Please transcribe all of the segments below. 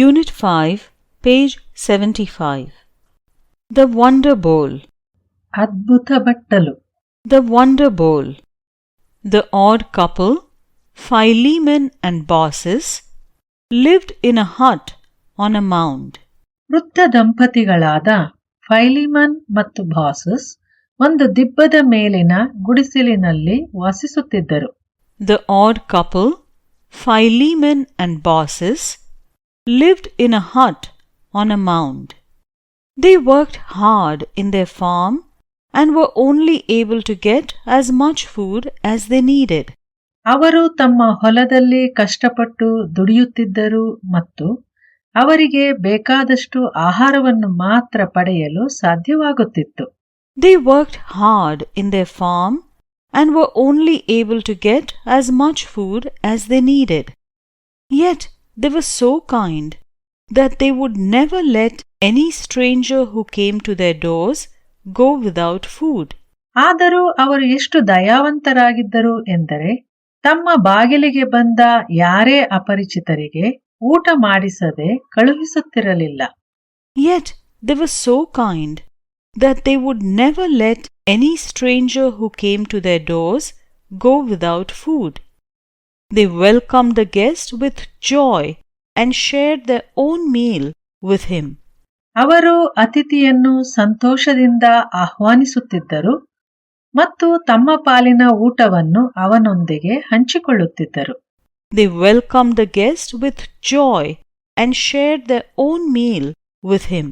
Unit 5, page 75. The Wonder Bowl. ಅದ್ಭುತ ಬಟ್ಟಲು. The Wonder Bowl. The odd couple, Philemon and Baucis, lived in a hut on a mound. ವೃದ್ಧ ದಂಪತಿಗಳಾದ ಫೈಲಿಮನ್ ಮತ್ತು bosses ಒಂದು ದಿಬ್ಬದ ಮೇಲಿನ ಗುಡಿಸಲಿನಲ್ಲಿ ವಾಸಿಸುತ್ತಿದ್ದರು. The odd couple, Philemon and Baucis, lived in a hut on a mound. They worked hard in their farm and were only able to get as much food as they needed. ಅವರು ತಮ್ಮ ಹೊಲದಲ್ಲಿ ಕಷ್ಟಪಟ್ಟು ದುಡಿಯುತ್ತಿದ್ದರು ಮತ್ತು ಅವರಿಗೆ ಬೇಕಾದಷ್ಟು ಆಹಾರವನ್ನು ಮಾತ್ರ ಪಡೆಯಲು ಸಾಧ್ಯವಾಗುತ್ತಿತ್ತು. They worked hard in their farm and were only able to get as much food as they needed. Yet they were so kind that they would never let any stranger who came to their doors go without food. ಆದರೂ ಅವರು ಎಷ್ಟು ದಯಾವಂತರಾಗಿದ್ದರು ಎಂದರೆ ತಮ್ಮ ಬಾಗಿಲಿಗೆ ಬಂದ ಯಾರೇ ಅಪರಿಚಿತರಿಗೆ ಊಟ ಮಾಡಿಸದೆ ಕಳುಹಿಸುತ್ತಿರಲಿಲ್ಲ. Yet they were so kind that they would never let any stranger who came to their doors go without food. They welcomed the guest with joy and shared their own meal with him. ಅವರು ಅತಿಥಿಯನ್ನು ಸಂತೋಷದಿಂದ ಆಹ್ವಾನಿಸುತ್ತಿದ್ದರು ಮತ್ತು ತಮ್ಮ ಪಾಲಿನ ಊಟವನ್ನು ಅವನೊಂದಿಗೆ ಹಂಚಿಕೊಳ್ಳುತ್ತಿದ್ದರು. They welcomed the guest with joy and shared their own meal with him.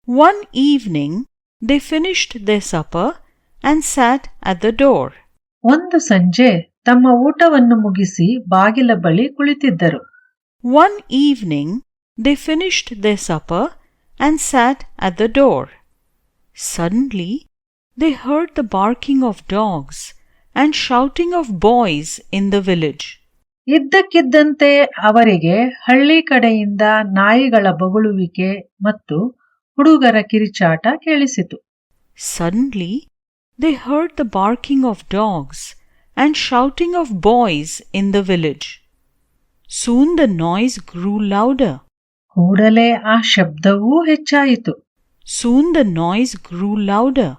One evening, they finished their supper and sat at the door. ಒಂದು ಸಂಜೆ ತಮ್ಮ ಊಟವನ್ನು ಮುಗಿಸಿ ಬಾಗಿಲ ಬಳಿ ಕುಳಿತಿದ್ದರು. One evening, they finished their supper and sat at the door. Suddenly, they heard the barking of dogs and shouting of boys in the village. ಇದ್ದಕ್ಕಿದ್ದಂತೆ ಅವರಿಗೆ ಹಳ್ಳಿ ಕಡೆಯಿಂದ ನಾಯಿಗಳ ಬೊಗಳುವಿಕೆ ಮತ್ತು ಹುಡುಗರ ಕಿರಿಚಾಟ ಕೇಳಿಸಿತು. Suddenly, they heard the barking of dogs and shouting of boys in the village. Soon the noise grew louder. ಕೂಡಲೇ ಆ ಶಬ್ದವೂ ಹೆಚ್ಚಾಯಿತು. Soon the noise grew louder.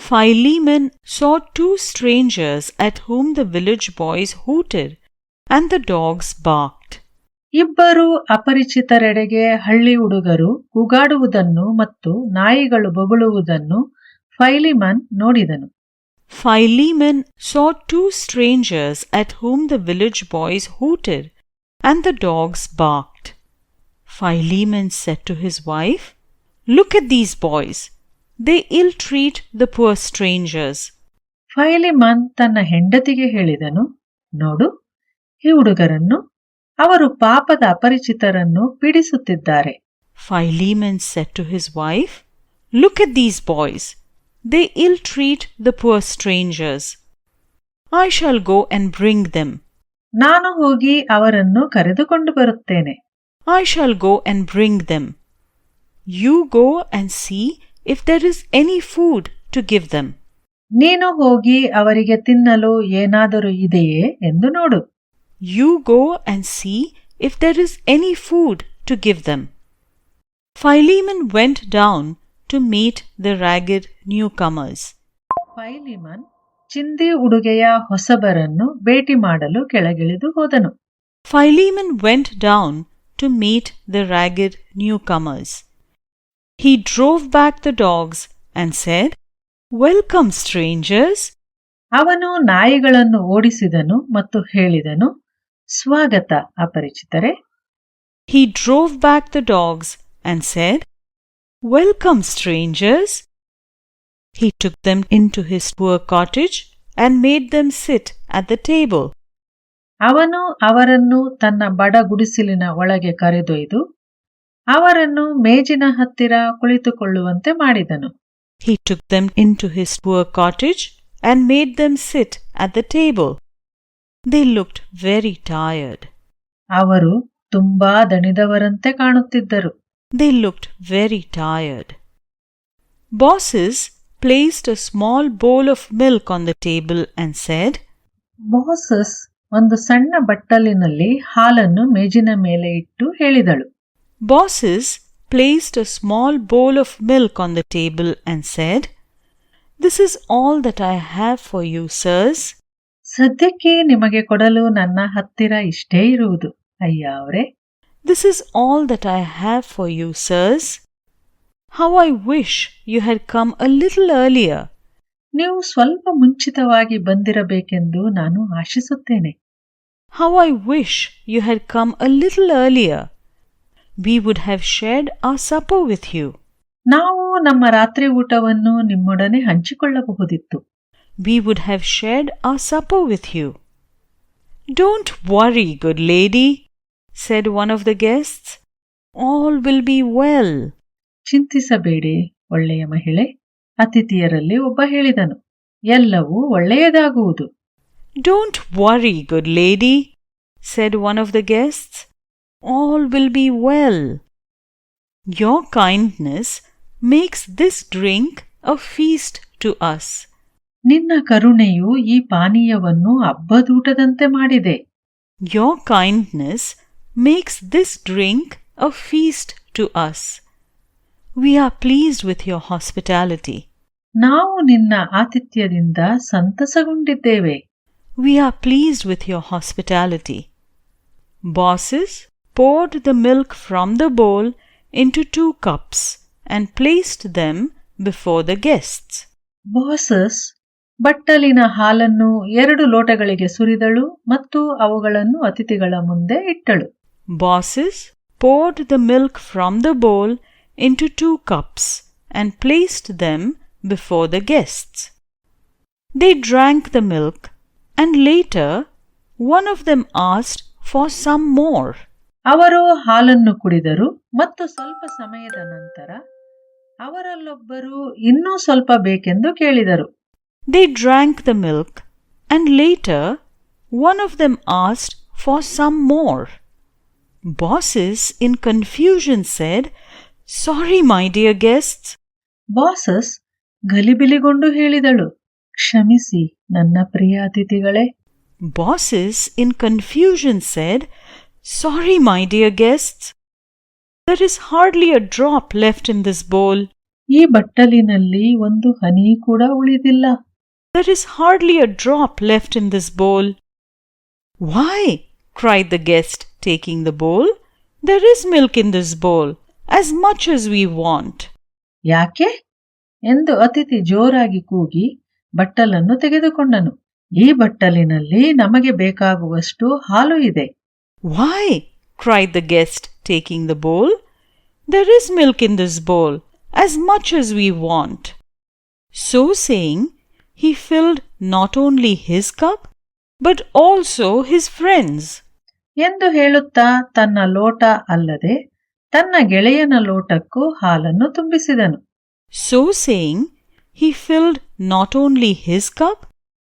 Philemon saw two strangers at whom the village boys hooted and the dogs barked. ಇಬ್ಬರು ಅಪರಿಚಿತರೆಡೆಗೆ ಹಳ್ಳಿ ಹುಡುಗರು ಕೂಗಾಡುವುದನ್ನು ಮತ್ತು ನಾಯಿಗಳು ಬೊಗಳುವುದನ್ನು ಫೈಲಿಮನ್ ನೋಡಿದನು. Philemon saw two strangers at whom the village boys hooted and the dogs barked. Philemon said to his wife, "Look at these boys. They ill-treat the poor strangers." ಫೈಲಿಮನ್ ತನ್ನ ಹೆಂಡತಿಗೆ ಹೇಳಿದನು, ನೋಡು, ಈ ಹುಡುಗರನ್ನು, ಅವರು ಪಾಪದ ಅಪರಿಚಿತರನ್ನು ಪೀಡಿಸುತ್ತಿದ್ದಾರೆ. Philemon said to his wife, "Look at these boys. They ill-treat the poor strangers. I shall go and bring them. ನಾನು ಹೋಗಿ ಅವರನ್ನು ಕರೆದುಕೊಂಡು ಬರುತ್ತೇನೆ. I shall go and bring them. You go and see if there is any food to give them." ನೀನು ಹೋಗಿ ಅವರಿಗೆ ತಿನ್ನಲು ಏನಾದರೂ ಇದೆಯೇ ಎಂದು ನೋಡು. You go and see if there is any food to give them. Philemon went down to meet the ragged newcomers. ಫೈಲಿಮನ್ ಚಿಂದಿ ಉಡುಗೆಯ ಹೊಸಬರನ್ನು ಭೇಟಿ ಮಾಡಲು ಕೆಳಗಿಳಿದು ಹೋದನು. Philemon went down to meet the ragged newcomers. He drove back the dogs and said, "Welcome, strangers." ಅವನು ನಾಯಿಗಳನ್ನು ಓಡಿಸಿದನು ಮತ್ತು ಹೇಳಿದನು, ಸ್ವಾಗತ ಅಪರಿಚಿತರೆ. He drove back the dogs and said, "Welcome, strangers." He took them into his poor cottage and made them sit at the table. ಅವನು ಅವರನ್ನು ತನ್ನ ಬಡ ಗುಡಿಸಲಿನ ಒಳಗೆ ಕರೆದೊಯ್ದು ಅವರನ್ನು ಮೇಜಿನ ಹತ್ತಿರ ಕುಳಿತುಕೊಳ್ಳುವಂತೆ ಮಾಡಿದನು. He took them into his poor cottage and made them sit at the table. They looked very tired. ಅವರು ತುಂಬಾ ದಣಿದವರಂತೆ ಕಾಣುತ್ತಿದ್ದರು. They looked very tired. Baucis placed a small bowl of milk on the table and said, bosses ಒಂದು ಸಣ್ಣ ಬಟ್ಟಲಿನಲ್ಲಿ ಹಾಲನ್ನು ಮೇಜಿನ ಮೇಲೆ ಇಟ್ಟು ಹೇಳಿದಳು. Bosses placed a small bowl of milk on the table and said, "This is all that I have for you, sirs." ಸದ್ಯಕ್ಕೆ ನಿಮಗೆ ಕೊಡಲು ನನ್ನ ಹತ್ತಿರ ಇಷ್ಟೇ ಇರುವುದು, ಅಯ್ಯ ಅವರೇ. "This is all that I have for you, sirs. How I wish you had come a little earlier." ನೀವು ಸ್ವಲ್ಪ ಮುಂಚಿತವಾಗಿ ಬಂದಿರಬೇಕೆಂದು ನಾನು ಆಶಿಸುತ್ತೇನೆ. How I wish you had come a little earlier. We would have shared our supper with you. ನಾವು ನಮ್ಮ ರಾತ್ರಿ ಊಟವನ್ನು ನಿಮ್ಮೊಡನೆ ಹಂಚಿಕೊಳ್ಳಬಹುದಿತ್ತು. We would have shared our supper with you. "Don't worry, good lady," said one of the guests. "All will be well." ಚಿಂತಿಸಬೇಡಿ, ಒಳ್ಳೆಯ ಮಹಿಳೆ, ಅತಿಥಿಯರಲ್ಲಿ ಒಬ್ಬ ಹೇಳಿದನು. ಎಲ್ಲವೂ ಒಳ್ಳೆಯದಾಗುವುದು. "Don't worry, good lady," said one of the guests. "All will be well. Your kindness makes this drink a feast to us." ನಿನ್ನ ಕರುಣೆಯು ಈ ಪಾನೀಯವನ್ನು ಹಬ್ಬದೂಟದಂತೆ ಮಾಡಿದೆ. Your kindness makes this drink a feast to us. We are pleased with your hospitality. ನಾವು ನಿನ್ನ ಆತಿಥ್ಯದಿಂದ ಸಂತಸಗೊಂಡಿದ್ದೇವೆ. We are pleased with your hospitality. Bosses poured the milk from the bowl into 2 cups and placed them before the guests. Baucis ಬಟ್ಟಲಿನ ಹಾಲನ್ನು 2 ಲೋಟಗಳಿಗೆ ಸುರಿದಳು ಮತ್ತು ಅವುಗಳನ್ನು ಅತಿಥಿಗಳ ಮುಂದೆ ಇಟ್ಟಳು. Bosses poured the milk from the bowl into 2 cups and placed them before the guests. They drank the milk, and later one of them asked for some more. ಅವರು ಹಾಲನ್ನು ಕುಡಿದರು ಮತ್ತು ಸ್ವಲ್ಪ ಸಮಯದ ನಂತರ ಅವರಲ್ಲೊಬ್ಬರು ಇನ್ನೂ ಸ್ವಲ್ಪ ಬೇಕೆಂದು ಕೇಳಿದರು. They drank the milk, and later one of them asked for some more. Bosses in confusion said, "Sorry, my dear guests." Baucis ಗಲಿಬಿಲಿಗೊಂಡು ಹೇಳಿದಳು, ಕ್ಷಮಿಸಿ ನನ್ನ ಪ್ರಿಯ ಅತಿಥಿಗಳೇ. Bosses in confusion said, "Sorry, my dear guests. There is hardly a drop left in this bowl." ಈ ಬಟ್ಟಲಿನಲ್ಲಿ ಒಂದು ಹನಿ ಕೂಡ ಉಳಿದಿಲ್ಲ. There is hardly a drop left in this bowl. "Why?" cried the guest, taking the bowl. "There is milk in this bowl, as much as we want." ಯಾಕೆ ಎಂದು ಅತಿಥಿ ಜೋರಾಗಿ ಕೂಗಿ ಬಟ್ಟಲನ್ನು ತೆಗೆದುಕೊಂಡನು. ಈ ಬಟ್ಟಲಿನಲ್ಲಿ ನಮಗೆ ಬೇಕಾಗುವಷ್ಟು ಹಾಲು ಇದೆ. "Why?" cried the guest, taking the bowl. "There is milk in this bowl, as much as we want." So saying, he filled not only his cup, but also his friends. ಎಂದು ಹೇಳುತ್ತಾ ತನ್ನ ಲೋಟ ಅಲ್ಲದೆ ತನ್ನ ಗೆಳೆಯನ ಲೋಟಕ್ಕೂ ಹಾಲನ್ನು ತುಂಬಿಸಿದನು. So saying, he filled not only his cup,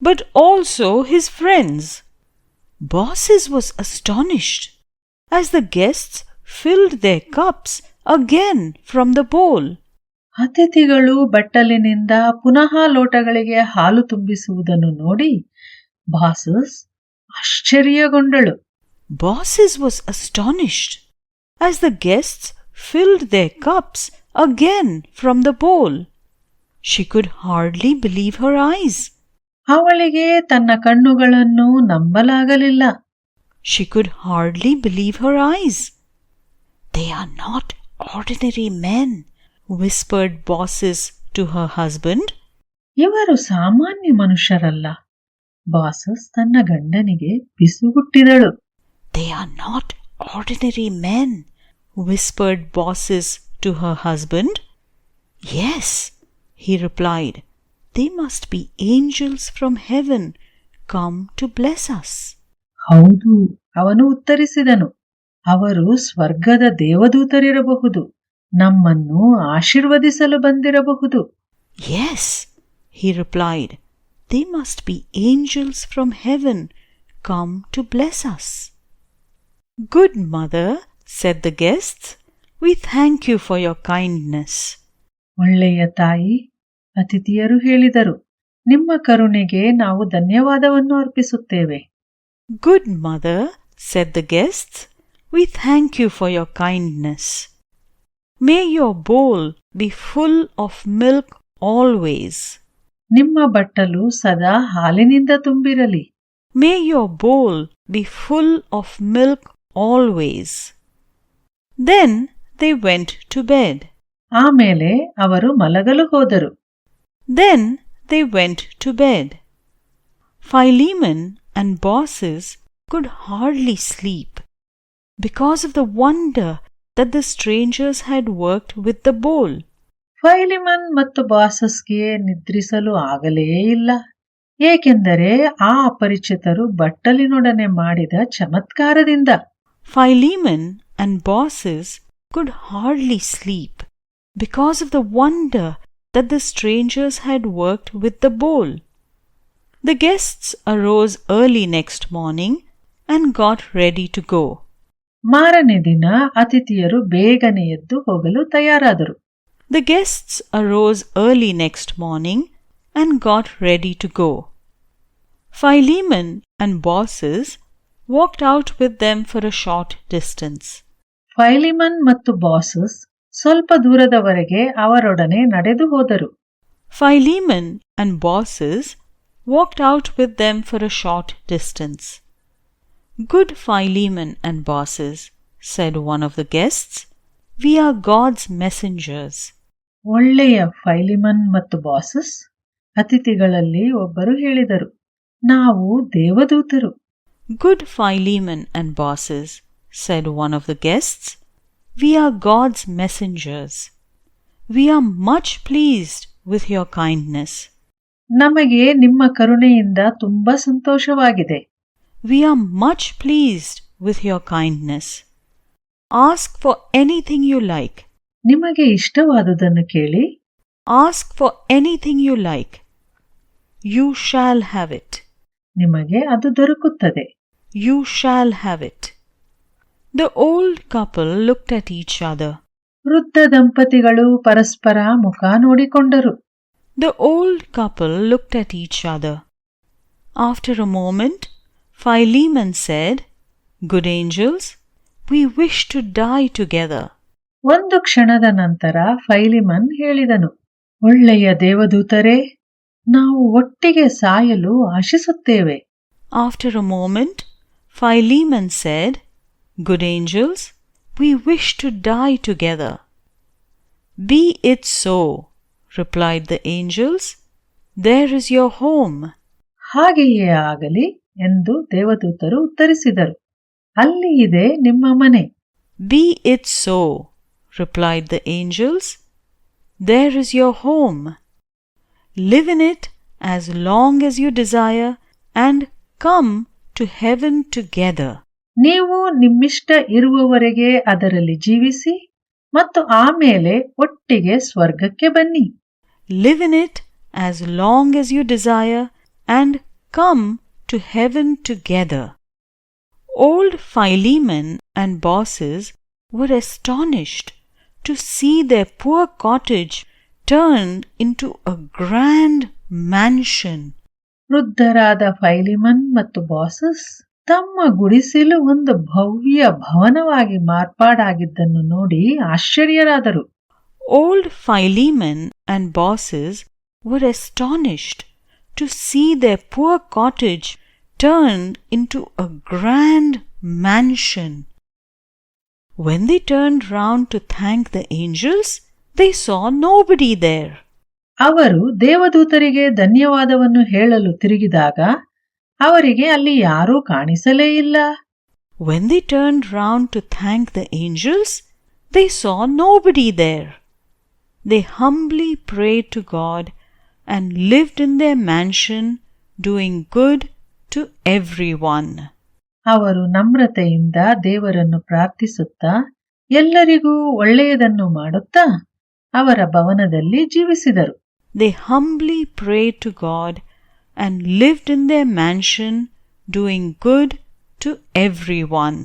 but also his friends. Bosses was astonished as the guests filled their cups again from the bowl. ಅತಿಥಿಗಳು ಬಟ್ಟಲಿನಿಂದ ಪುನಃ ಲೋಟಗಳಿಗೆ ಹಾಲು ತುಂಬಿಸುವುದನ್ನು ನೋಡಿ bosses ಆಶ್ಚರ್ಯಗೊಂಡಳು. Bosses was astonished as the guests filled their cups again from the bowl. She could hardly believe her eyes. ಅವಳಿಗೆ ತನ್ನ ಕಣ್ಣುಗಳನ್ನು ನಂಬಲಾಗಲಿಲ್ಲ. She could hardly believe her eyes. "They are not ordinary men," whispered Bosses to her husband. ಇವರು ಸಾಮಾನ್ಯ ಮನುಷ್ಯರಲ್ಲ, bosses ತನ್ನ ಗಂಡನಿಗೆ ಪಿಸುಗುಟ್ಟಿದಳು. "They are not ordinary men," whispered Bosses to her husband. "Yes," he replied, "they must be angels from heaven come to bless us." ಹೌದು, ಅವನು ಉತ್ತರಿಸಿದನು, ಅವರು ಸ್ವರ್ಗದ ದೇವದೂತರಿರಬಹುದು, ನಮ್ಮನ್ನು ಆಶೀರ್ವದಿಸಲು ಬಂದಿರಬಹುದು. "Yes," he replied, "they must be angels from heaven come to bless us." "Good mother," said the guests, "we thank you for your kindness." ಒಳ್ಳೆಯ ತಾಯಿ, ಅತಿಥಿಯರು ಹೇಳಿದರು, ನಿಮ್ಮ ಕರುಣೆಗೆ ನಾವು ಧನ್ಯವಾದವನ್ನು ಅರ್ಪಿಸುತ್ತೇವೆ. "Good mother," said the guests, "we thank you for your kindness. May your bowl be full of milk always. ನಿಮ್ಮ ಬಟ್ಟಲು ಸದಾ ಹಾಲಿನಿಂದ ತುಂಬಿರಲಿ. May your bowl be full of milk always." Then they went to bed. ಆಮೇಲೆ ಅವರು ಮಲಗಲು ಹೋದರು. Then they went to bed. Philemon and Baucis could hardly sleep because of the wonder that the strangers had worked with the bowl. ಫೈಲಿಮನ್ ಮತ್ತು ಬಾಸಸ್ಗೆ ನಿದ್ರಿಸಲು ಆಗಲೇ ಇಲ್ಲ, ಏಕೆಂದರೆ ಆ ಅಪರಿಚಿತರು ಬಟ್ಟಲಿನೊಡನೆ ಮಾಡಿದ ಚಮತ್ಕಾರದಿಂದ. Philemon and Baucis could hardly sleep because of the wonder that the strangers had worked with the bowl. The guests arose early next morning and got ready to go. ಮಾರನೇ ದಿನ ಅತಿಥಿಯರು ಬೇಗನೆ ಎದ್ದು ಹೋಗಲು ತಯಾರಾದರು. The guests arose early next morning and got ready to go. Philemon and Baucis walked out with them for a short distance. ಫೈಲಿಮನ್ ಮತ್ತು bosses ಸ್ವಲ್ಪ ದೂರದವರೆಗೆ ಅವರೊಡನೆ ನಡೆದು ಹೋದರು. Philemon and Baucis walked out with them for a short distance. "Good Philemon and Baucis," said one of the guests, "we are God's messengers." ಒಳ್ಳೆಯ ಫೈಲಿಮನ್ ಮತ್ತು bosses, ಅತಿಥಿಗಳಲ್ಲಿ ಒಬ್ಬರು ಹೇಳಿದರು, ನಾವು ದೇವದೂತರು. "Good Philemon and Baucis," said one of the guests, "we are God's messengers. We are much pleased with your kindness." ನಮಗೆ ನಿಮ್ಮ ಕರುಣೆಯಿಂದ ತುಂಬಾ ಸಂತೋಷವಾಗಿದೆ. We are much pleased with your kindness. Ask for anything you like. ನಿಮಗೆ ಇಷ್ಟವಾದುದನ್ನು ಕೇಳಿ. Ask for anything you like. You shall have it. ನಿಮಗೆ ಅದು ದೊರಕುತ್ತದೆ. You shall have it. The old couple looked at each other. ವೃದ್ಧ ದಂಪತಿಗಳು ಪರಸ್ಪರ ಮುಖ ನೋಡಿಕೊಂಡರು. The old couple looked at each other. After a moment, Philemon said, "Good angels, we wish to die together." ಒಂದು ಕ್ಷಣದ ನಂತರ ಫೈಲಿಮನ್ ಹೇಳಿದನು, ಒಳ್ಳೆಯ ದೇವದೂತರೇ, ನಾವು ಒಟ್ಟಿಗೆ ಸಾಯಲು ಆಶಿಸುತ್ತೇವೆ. After a moment, Philemon said, "Good angels, we wish to die together." "Be it so," replied the angels. "There is your home." ಹಾಗೆಯೇ ಆಗಲಿ ಎಂದು ದೇವದೂತರು ಉತ್ತರಿಸಿದರು, ಅಲ್ಲಿ ಇದೆ ನಿಮ್ಮ ಮನೆ. "Be it so," replied the angels. "There is your home. Live in it as long as you desire and come to heaven together." ನೀವು ನಿಮ್ಮಿಷ್ಟ ಇರುವವರೆಗೆ ಅದರಲ್ಲಿ ಜೀವಿಸಿ ಮತ್ತು ಆಮೇಲೆ ಒಟ್ಟಿಗೆ ಸ್ವರ್ಗಕ್ಕೆ ಬನ್ನಿ. Live in it as long as you desire and come to heaven together. Old Philemon and Baucis were astonished to see their poor cottage turned into a grand mansion. ವೃದ್ಧರಾದ ಫೈಲಿಮನ್ ಮತ್ತು bosses ತಮ್ಮ ಗುಡಿಸಲು ಒಂದು ಭವ್ಯ ಭವನವಾಗಿ ಮಾರ್ಪಾಡಾಗಿದ್ದನ್ನು ನೋಡಿ ಆಶ್ಚರ್ಯರಾದರು. Old Philemon and Baucis were astonished to see their poor cottage turned into a grand mansion. When they turned round to thank the angels, they saw nobody there. ಅವರು ದೇವದೂತರಿಗೆ ಧನ್ಯವಾದವನ್ನು ಹೇಳಲು ತಿರುಗಿದಾಗ ಅವರಿಗೆ ಅಲ್ಲಿ ಯಾರೂ ಕಾಣಿಸಲೇ ಇಲ್ಲ. When they turned round to thank the angels, they saw nobody there. They humbly prayed to God and lived in their mansion, doing good to everyone. ಅವರು ನಮ್ರತೆಯಿಂದ ದೇವರನ್ನು ಪ್ರಾರ್ಥಿಸುತ್ತಾ ಎಲ್ಲರಿಗೂ ಒಳ್ಳೆಯದನ್ನು ಮಾಡುತ್ತಾ ಅವರ ಭವನದಲ್ಲಿ ಜೀವಿಸಿದರು. They humbly prayed to God and lived in their mansion, doing good to everyone.